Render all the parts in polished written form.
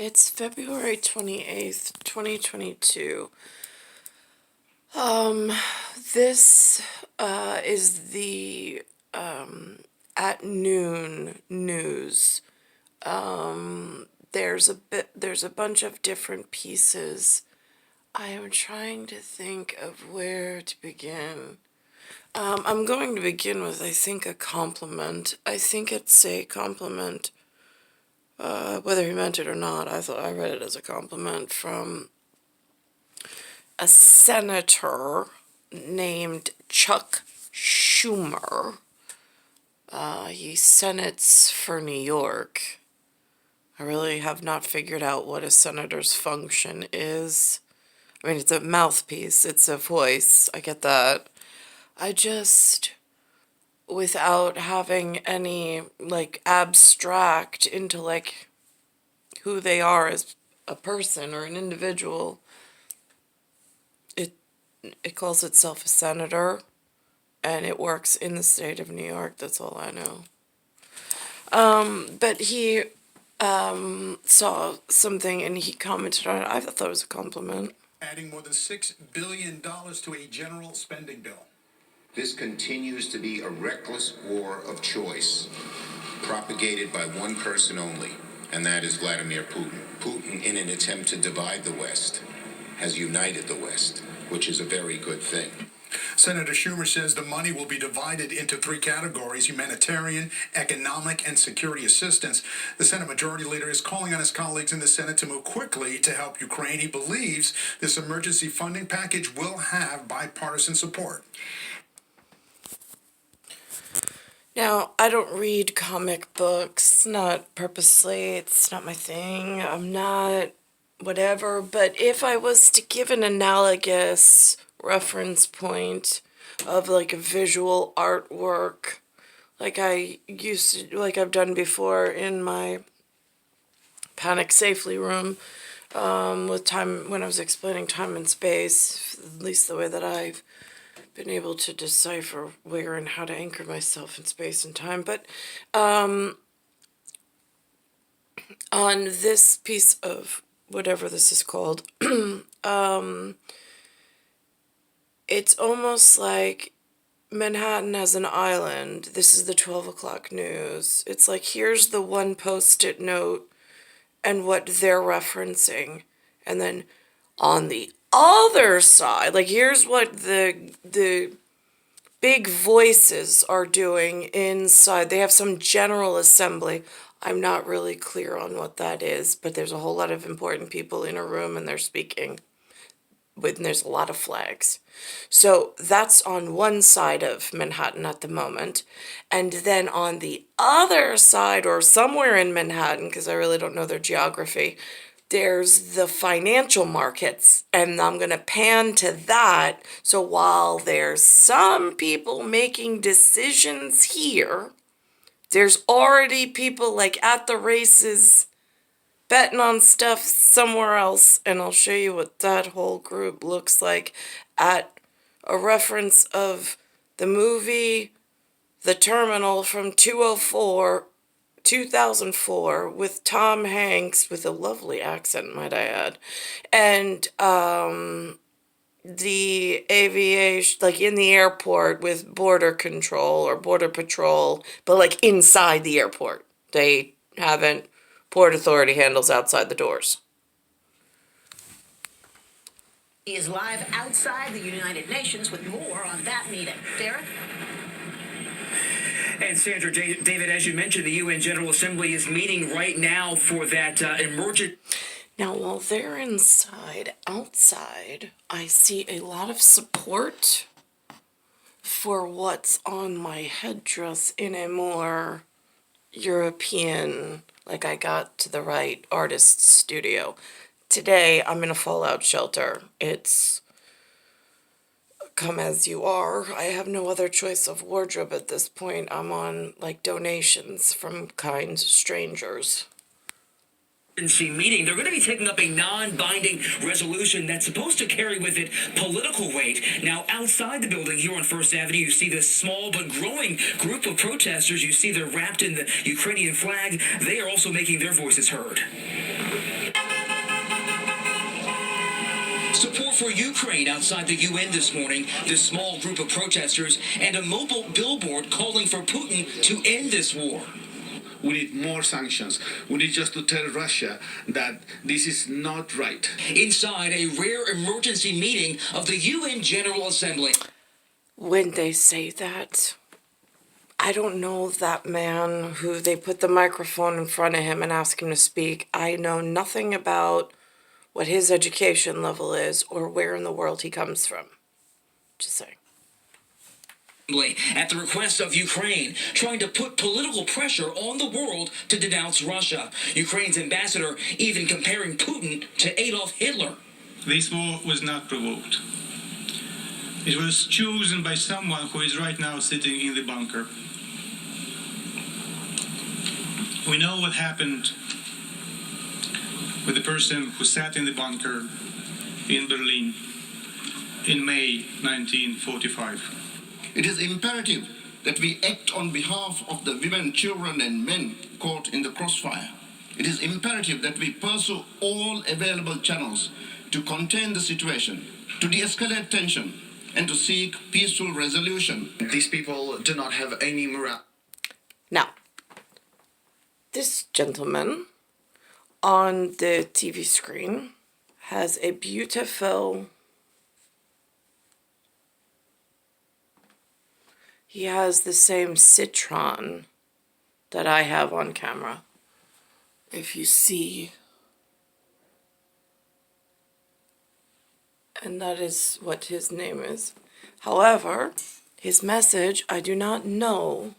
It's February 28th, 2022. This is the at noon news. There's a bunch of different pieces. I am trying to think of where to begin. I'm going to begin with, I think, a compliment. I think it's a compliment. Whether he meant it or not, I read it as a compliment from a senator named Chuck Schumer. He senates for New York. I really have not figured out what a senator's function is. I mean, it's a mouthpiece, it's a voice, I get that. I just, without having any, abstract into, who they are as a person or an individual, it calls itself a senator, and it works in the state of New York. That's all I know. But he saw something and he commented on it. I thought it was a compliment. Adding more than $6 billion to a general spending bill. This continues to be a reckless war of choice, propagated by one person only, and that is Vladimir Putin. Putin, in an attempt to divide the West, has united the West, which is a very good thing. Senator Schumer says the money will be divided into three categories: humanitarian, economic, and security assistance. The Senate Majority Leader is calling on his colleagues in the Senate to move quickly to help Ukraine. He believes this emergency funding package will have bipartisan support. Now, I don't read comic books, not purposely, it's not my thing, I'm not whatever, but if I was to give an analogous reference point of a visual artwork, like I've done before in my Panic Safely room, with time, when I was explaining time and space, at least the way that I've been able to decipher where and how to anchor myself in space and time. But on this piece of whatever this is called, it's almost like Manhattan as an island. This is the 12 o'clock news. It's like, here's the one post-it note and what they're referencing. And then on the other side, here's what the big voices are doing inside. They have some general assembly. I'm not really clear on what that is, but there's a whole lot of important people in a room and they're speaking. And there's a lot of flags. So that's on one side of Manhattan at the moment. And then on the other side, or somewhere in Manhattan, because I really don't know their geography, there's the financial markets, and I'm going to pan to that. So while there's some people making decisions here, there's already people at the races betting on stuff somewhere else, and I'll show you what that whole group looks like at a reference of the movie The Terminal from 2004 with Tom Hanks, with a lovely accent, might I add, and the aviation, in the airport with border control or border patrol, but inside the airport. They haven't, Port Authority handles outside the doors. He is live outside the United Nations with more on that meeting. Derek? And Sandra, David, as you mentioned, the UN General Assembly is meeting right now for that emergent. Now, while they're inside, outside, I see a lot of support for what's on my headdress in a more European, I got to the right artist's studio. Today, I'm in a fallout shelter. It's come as you are. I have no other choice of wardrobe at this point. I'm on, donations from kind strangers. Meeting, they're going to be taking up a non-binding resolution that's supposed to carry with it political weight. Now, outside the building here on First Avenue, you see this small but growing group of protesters. You see they're wrapped in the Ukrainian flag. They are also making their voices heard. Support for Ukraine outside the UN this morning, this small group of protesters, and a mobile billboard calling for Putin to end this war. We need more sanctions. We need just to tell Russia that this is not right. Inside a rare emergency meeting of the UN General Assembly. When they say that, I don't know that man who they put the microphone in front of him and ask him to speak. I know nothing about what his education level is or where in the world he comes from. Just saying. At the request of Ukraine, trying to put political pressure on the world to denounce Russia. Ukraine's ambassador even comparing Putin to Adolf Hitler. This war was not provoked. It was chosen by someone who is right now sitting in the bunker. We know what happened with the person who sat in the bunker in Berlin in May 1945. It is imperative that we act on behalf of the women, children, and men caught in the crossfire. It is imperative that we pursue all available channels to contain the situation, to de-escalate tension, and to seek peaceful resolution. These people do not have any morale. Now, this gentleman on the TV screen has a beautiful... He has the same CITRON that I have on camera. If you see. And that is what his name is. However, his message, I do not know,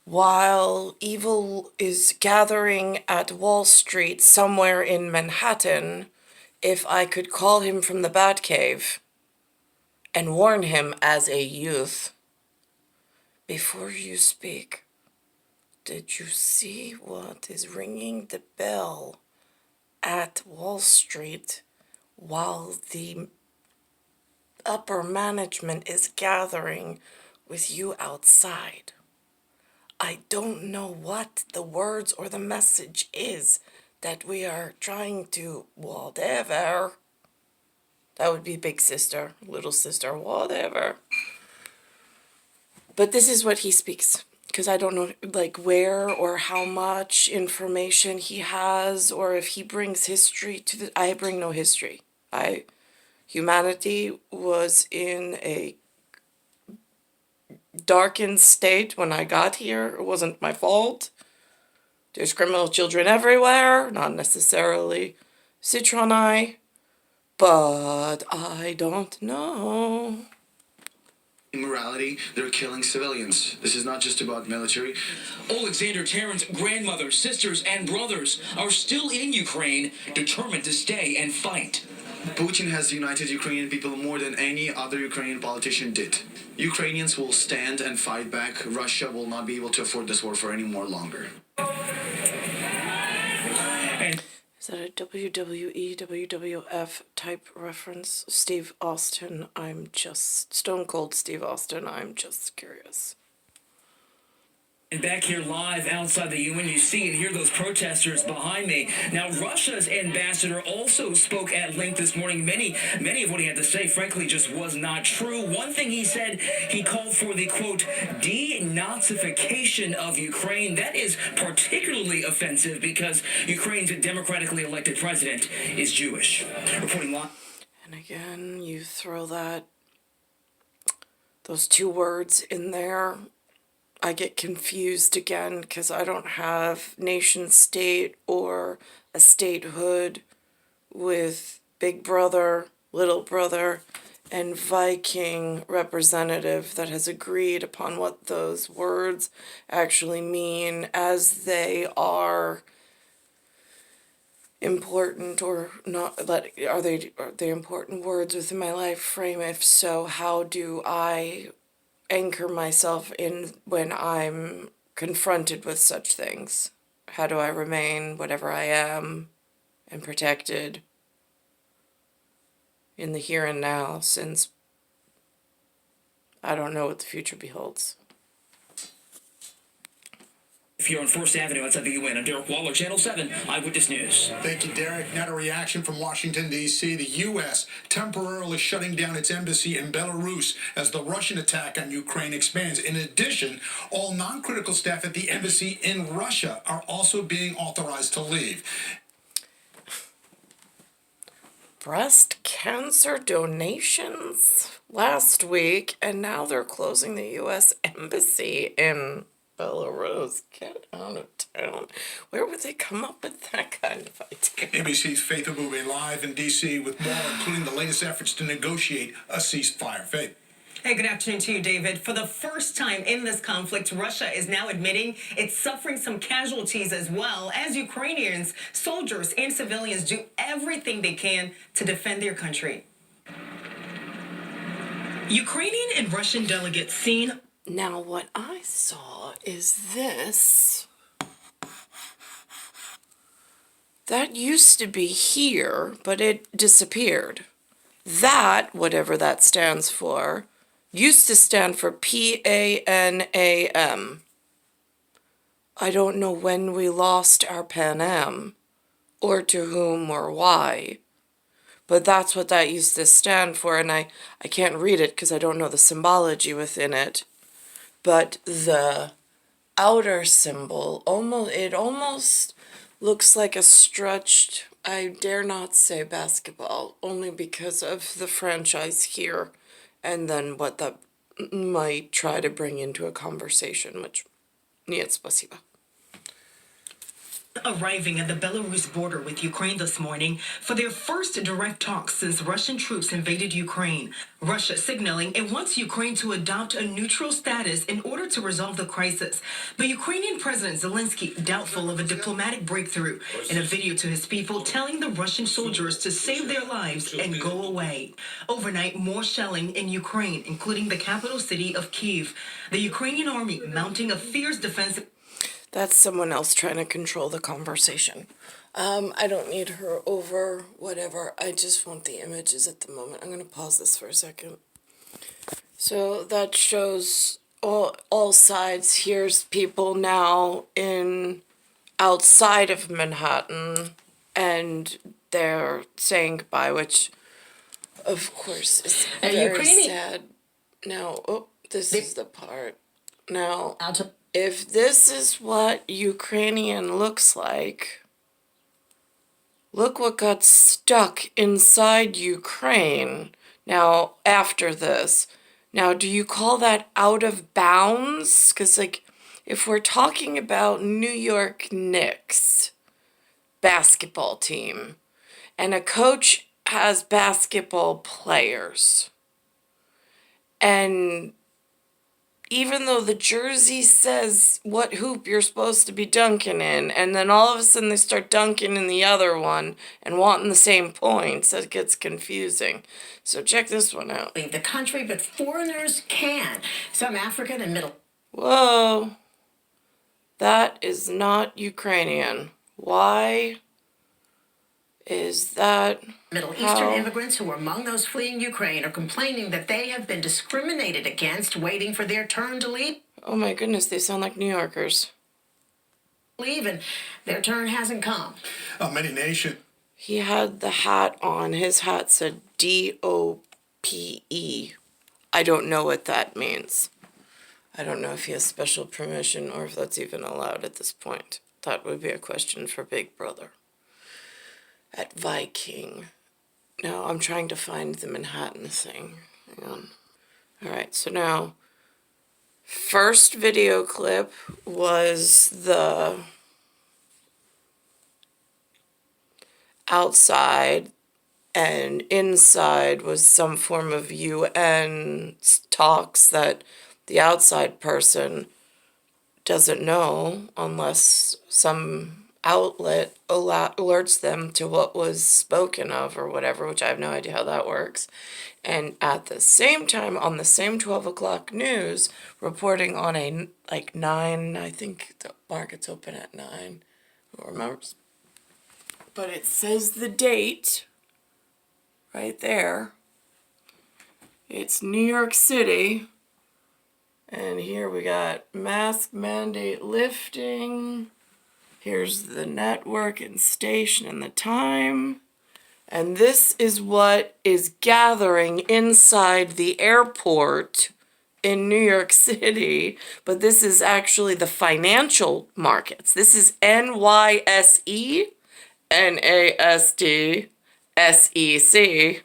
while evil is gathering at Wall Street somewhere in Manhattan, if I could call him from the Batcave and warn him as a youth. Before you speak, did you see what is ringing the bell at Wall Street while the upper management is gathering with you outside? I don't know what the words or the message is that we are trying to, whatever. That would be big sister, little sister, whatever. But this is what he speaks, because I don't know, like, where or how much information he has, or if he brings history to the... I bring no history. Humanity was in a darkened state when I got here. It wasn't my fault. There's criminal children everywhere, not necessarily Citroni, but I don't know. Immorality, they're killing civilians. This is not just about military. Alexander Terran's grandmother, sisters, and brothers are still in Ukraine, determined to stay and fight. Putin has united Ukrainian people more than any other Ukrainian politician did. Ukrainians will stand and fight back. Russia will not be able to afford this war for any more longer. Is that a WWE, WWF type reference? Steve Austin, I'm just... Stone Cold Steve Austin, I'm just curious. And back here live outside the UN, you see and hear those protesters behind me. Now, Russia's ambassador also spoke at length this morning. Many of what he had to say, frankly, just was not true. One thing he said, he called for the, quote, denazification of Ukraine. That is particularly offensive because Ukraine's democratically elected president is Jewish. Reporting live. And again, you throw those two words in there. I get confused again because I don't have nation state or a statehood with Big Brother, Little Brother, and Viking representative that has agreed upon what those words actually mean, as they are important or not. Are they important words within my life frame? If so, how do I anchor myself in when I'm confronted with such things? How do I remain whatever I am and protected in the here and now, since I don't know what the future beholds? Here on First Avenue outside the UN, I'm Derek Waller, Channel 7 Eyewitness News. Thank you, Derek. Now a reaction from Washington, D.C. The U.S. temporarily shutting down its embassy in Belarus as the Russian attack on Ukraine expands. In addition, all non-critical staff at the embassy in Russia are also being authorized to leave. Breast cancer donations last week, and now they're closing the U.S. embassy in Belarus. Get out of town. Where would they come up with that kind of idea? ABC's Faith Abube live in D.C. with more, including the latest efforts to negotiate a ceasefire. Faith. Hey, good afternoon to you, David. For the first time in this conflict, Russia is now admitting it's suffering some casualties as well as Ukrainians, soldiers, and civilians do everything they can to defend their country. Ukrainian and Russian delegates seen. Now, what I saw is this. That used to be here, but it disappeared. That, whatever that stands for, used to stand for PANAM. I don't know when we lost our Pan Am, or to whom or why, but that's what that used to stand for, and I can't read it because I don't know the symbology within it, but the outer symbol, almost looks like a stretched, I dare not say basketball, only because of the franchise here, and then what that might try to bring into a conversation, which, нет, спасибо. Arriving at the Belarus border with Ukraine this morning for their first direct talks since Russian troops invaded Ukraine. Russia signaling it wants Ukraine to adopt a neutral status in order to resolve the crisis. But Ukrainian President Zelensky doubtful of a diplomatic breakthrough in a video to his people telling the Russian soldiers to save their lives and go away. Overnight, more shelling in Ukraine, including the capital city of Kyiv. The Ukrainian army mounting a fierce defensive. That's someone else trying to control the conversation. I don't need her over whatever. I just want the images at the moment. I'm going to pause this for a second. So that shows all sides. Here's people now in outside of Manhattan, and they're saying goodbye, which, of course, is very sad. Now, this is the part. Now, if this is what Ukrainian looks like, look what got stuck inside Ukraine now after this. Now, do you call that out of bounds? Because, like, if we're talking about New York Knicks basketball team, and a coach has basketball players, and even though the jersey says what hoop you're supposed to be dunking in, and then all of a sudden they start dunking in the other one and wanting the same points, that gets confusing. So check this one out. Leave the country, but foreigners can. Some African and Middle. Whoa. That is not Ukrainian. Why is that? Middle Eastern immigrants who were among those fleeing Ukraine are complaining that they have been discriminated against waiting for their turn to leave. Oh my goodness, they sound like New Yorkers. Leave, and their turn hasn't come. Many nations. He had the hat on. His hat said DOPE. I don't know what that means. I don't know if he has special permission or if that's even allowed at this point. That would be a question for Big Brother. At Viking. Now, I'm trying to find the Manhattan thing. Hang on. All right, so now, first video clip was the outside, and inside was some form of UN talks that the outside person doesn't know unless some outlet alerts them to what was spoken of or whatever, which I have no idea how that works. And at the same time, on the same 12 o'clock news, reporting on a, 9, I think the market's open at 9, who remembers? But it says the date right there. It's New York City, And here we got mask mandate lifting. Here's the network and station and the time. And this is what is gathering inside the airport in New York City. But this is actually the financial markets. This is NYSE, NASD, SEC.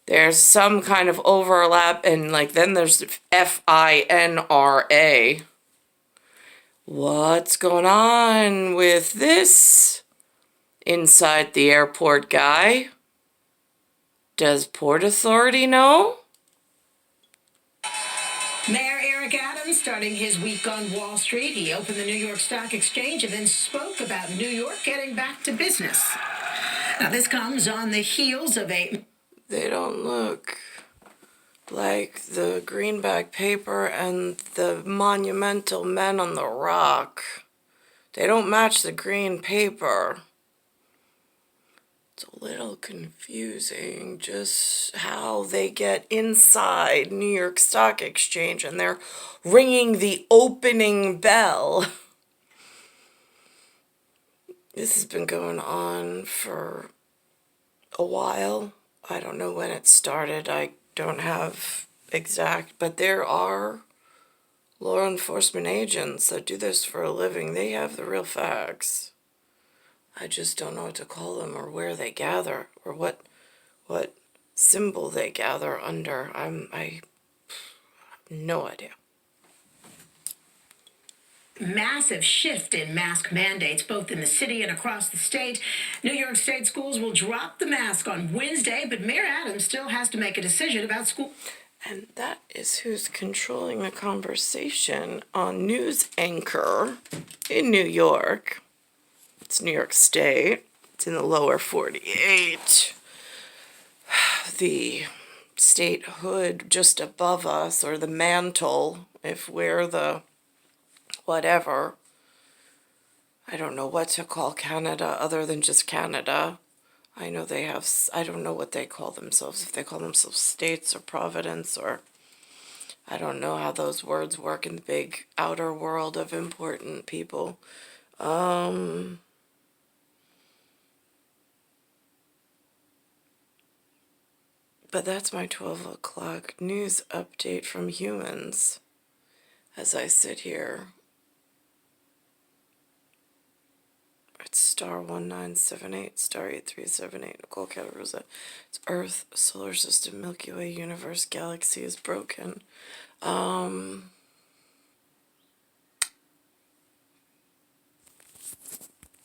There's some kind of overlap, and like then there's FINRA. What's going on with this inside the airport, guy? Does Port Authority know? Mayor Eric Adams starting his week on Wall Street. He opened the New York Stock Exchange and then spoke about New York getting back to business. Now, this comes on the heels of a... They don't look like the greenback paper and the monumental men on the rock. They don't match the green paper. It's a little confusing just how they get inside New York Stock Exchange and they're ringing the opening bell. This has been going on for a while. I don't know when it started. I don't have exact, but there are law enforcement agents that do this for a living. They have the real facts. I just don't know what to call them or where they gather or what symbol they gather under. I have no idea. Massive shift in mask mandates both in the city and across the state. New York State schools will drop the mask on Wednesday, but Mayor Adams still has to make a decision about school. And that is who's controlling the conversation on News Anchor in New York. It's New York State. It's in the lower 48. The state hood just above us, or the mantle, if we're the whatever. I don't know what to call Canada other than just Canada. I know they have, I don't know what they call themselves, if they call themselves states or providence, or I don't know how those words work in the big outer world of important people. But that's my 12 o'clock news update from humans as I sit here. It's star 1978, star 8378, Nicole Cattaruzza. It's Earth, solar system, Milky Way, universe, galaxy is broken.